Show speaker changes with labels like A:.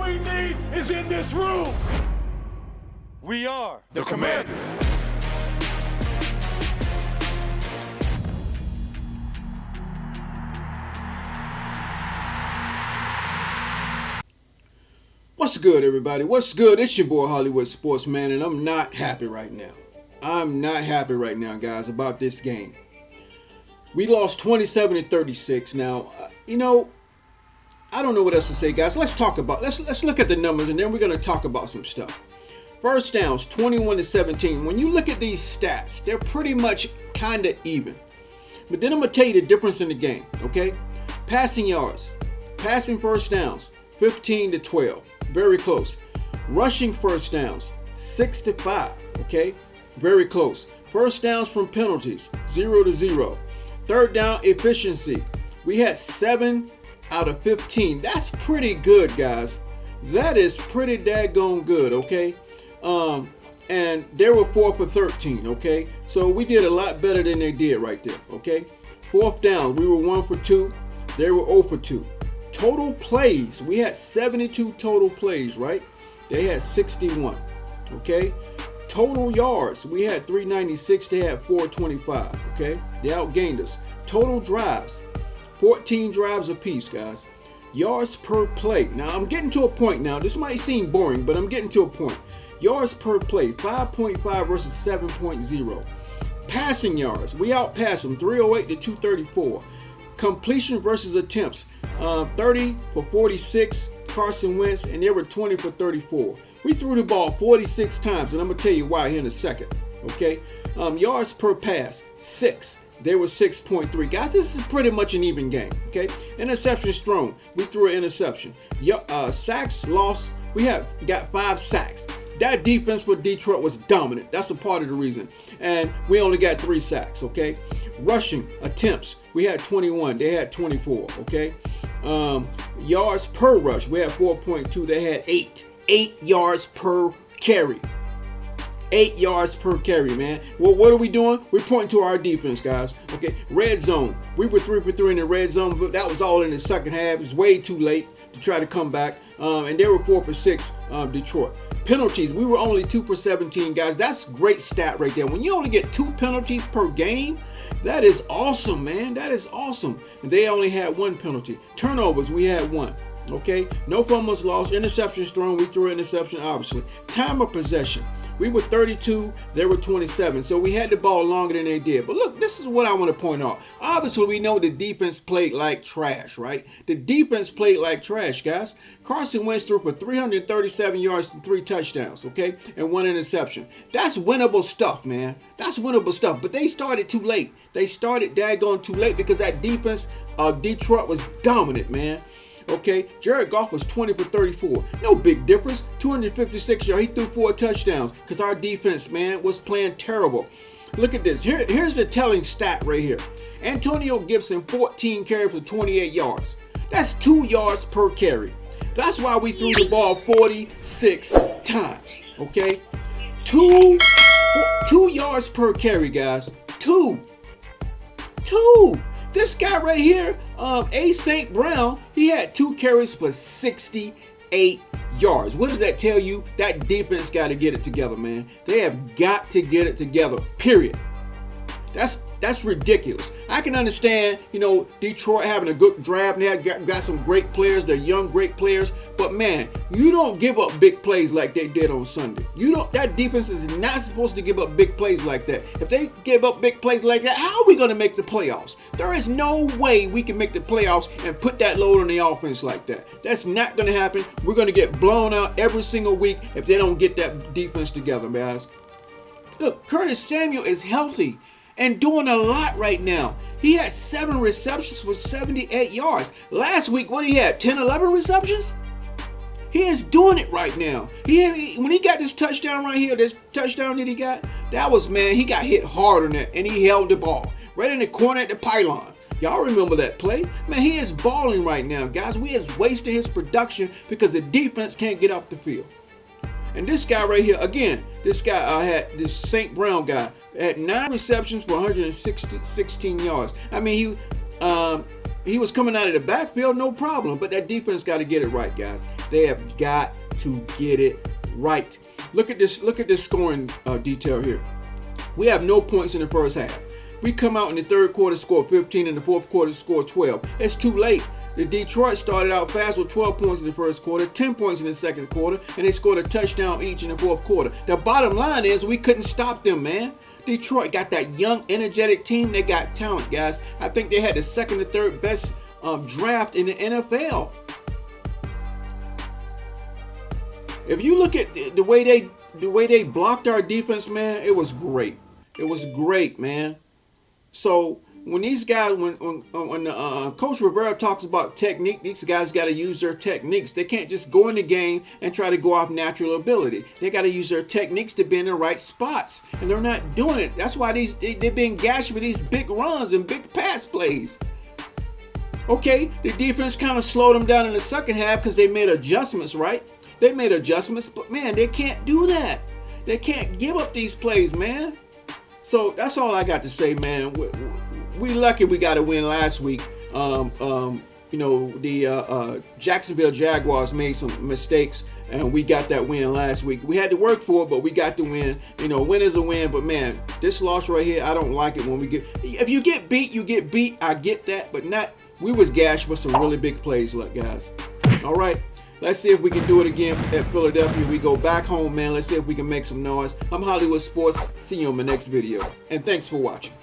A: we need is in this room. We are the Commanders.
B: What's good, everybody? What's good? It's your boy Hollywood Sportsman, and I'm not happy right now. I'm not happy right now, guys, about this game. We lost 27-36. Now, I don't know what else to say, guys. Let's look at the numbers, and then we're gonna talk about some stuff. First downs, 21-17. When you look at these stats, they're pretty much kind of even. But then I'm gonna tell you the difference in the game. Okay, passing yards, passing first downs, 15-12. Very close. Rushing first downs, 6-5. Okay, very close. First downs from penalties, 0-0. Third down efficiency, we had 7 out of 15. That's pretty good, guys. That is pretty daggone good. Okay, and they were 4 for 13. Okay, so we did a lot better than they did right there. Okay, fourth down, we were 1 for 2. They were 0 for 2. Total plays, we had 72 total plays, right? They had 61. Okay, total yards, we had 396. They had 425. Okay, they outgained us. Total drives, 14 drives apiece, guys. Yards per play. Now I'm getting to a point now. This might seem boring, but I'm getting to a point. Yards per play, 5.5 versus 7.0. Passing yards, we outpassed them, 308 to 234. Completion versus attempts, 30 for 46, Carson Wentz, and they were 20 for 34. We threw the ball 46 times, and I'm going to tell you why here in a second. Okay, yards per pass, 6. They were 6.3. Guys, this is pretty much an even game. Okay, interceptions thrown, we threw an interception. Sacks lost, we got 5 sacks. That defense for Detroit was dominant. That's a part of the reason. And we only got 3 sacks, okay? Rushing attempts, we had 21. They had 24, okay? Yards per rush, we had 4.2. They had 8. 8 yards per carry. 8 yards per carry, man. Well, what are we doing? We're pointing to our defense, guys. Okay, red zone. We were 3 for 3 in the red zone, but that was all in the second half. It was way too late to try to come back. And they were 4 for 6, Detroit. Penalties, we were only 2 for 17, guys. That's a great stat right there. When you only get 2 penalties per game, that is awesome, man. That is awesome. And they only had 1 penalty. Turnovers, we had 1. Okay, no fumbles lost. Interceptions thrown, we threw an interception, obviously. Time of possession, we were 32, they were 27. So we had the ball longer than they did. But look, this is what I want to point out. Obviously, we know the defense played like trash, right? The defense played like trash, guys. Carson Wentz threw for 337 yards and 3 touchdowns, okay? And 1 interception. That's winnable stuff, man. That's winnable stuff. But they started too late. They started daggone too late because that defense of Detroit was dominant, man. Okay, Jared Goff was 20 for 34. No big difference. 256 yards. He threw 4 touchdowns because our defense, man, was playing terrible. Look at this. Here's the telling stat right here. Antonio Gibson, 14 carries for 28 yards. That's 2 yards per carry. That's why we threw the ball 46 times. Okay, 2 yards per carry, guys. 2. This guy right here, A. St. Brown, he had 2 carries for 68 yards. What does that tell you? That defense got to get it together, man. They have got to get it together, period. That's ridiculous. I can understand, Detroit having a good draft. They got some great players. They're young, great players. But man, you don't give up big plays like they did on Sunday. That defense is not supposed to give up big plays like that. If they give up big plays like that, how are we going to make the playoffs? There is no way we can make the playoffs and put that load on the offense like that. That's not going to happen. We're going to get blown out every single week if they don't get that defense together, guys. Look, Curtis Samuel is healthy and doing a lot right now. He had 7 receptions for 78 yards. Last week, what he had? 10, 11 receptions? He is doing it right now. When he got this touchdown right here, this touchdown that he got, that was, man, he got hit hard on that, and he held the ball right in the corner at the pylon. Y'all remember that play? Man, he is balling right now, guys. We is wasting his production because the defense can't get off the field. And this guy right here, again, this guy had this St. Brown guy had 9 receptions for 116 yards. I mean, he was coming out of the backfield, no problem. But that defense got to get it right, guys. They have got to get it right. Look at this scoring detail here. We have no points in the first half. We come out in the third quarter, score 15, in the fourth quarter, score 12. It's too late. The Detroit started out fast with 12 points in the first quarter, 10 points in the second quarter, and they scored a touchdown each in the fourth quarter. The bottom line is we couldn't stop them, man. Detroit got that young, energetic team. They got talent, guys. I think they had the second or third best draft in the NFL. If you look at the way they blocked our defense, man, it was great. It was great, man. So when these guys, when Coach Rivera talks about technique, these guys got to use their techniques. They can't just go in the game and try to go off natural ability. They got to use their techniques to be in the right spots, and they're not doing it. That's why they're being gashed with these big runs and big pass plays. Okay, the defense kind of slowed them down in the second half because they made adjustments, right? They made adjustments, but man, they can't do that. They can't give up these plays, man. So that's all I got to say, man. We lucky we got a win last week. The Jacksonville Jaguars made some mistakes, and we got that win last week. We had to work for it, but we got the win. Win is a win, but man, this loss right here, I don't like it when we get. If you get beat, you get beat. I get that, but not. We was gashed with some really big plays, look, guys. All right. Let's see if we can do it again at Philadelphia. We go back home, man. Let's see if we can make some noise. I'm Hollywood Sports. See you on my next video. And thanks for watching.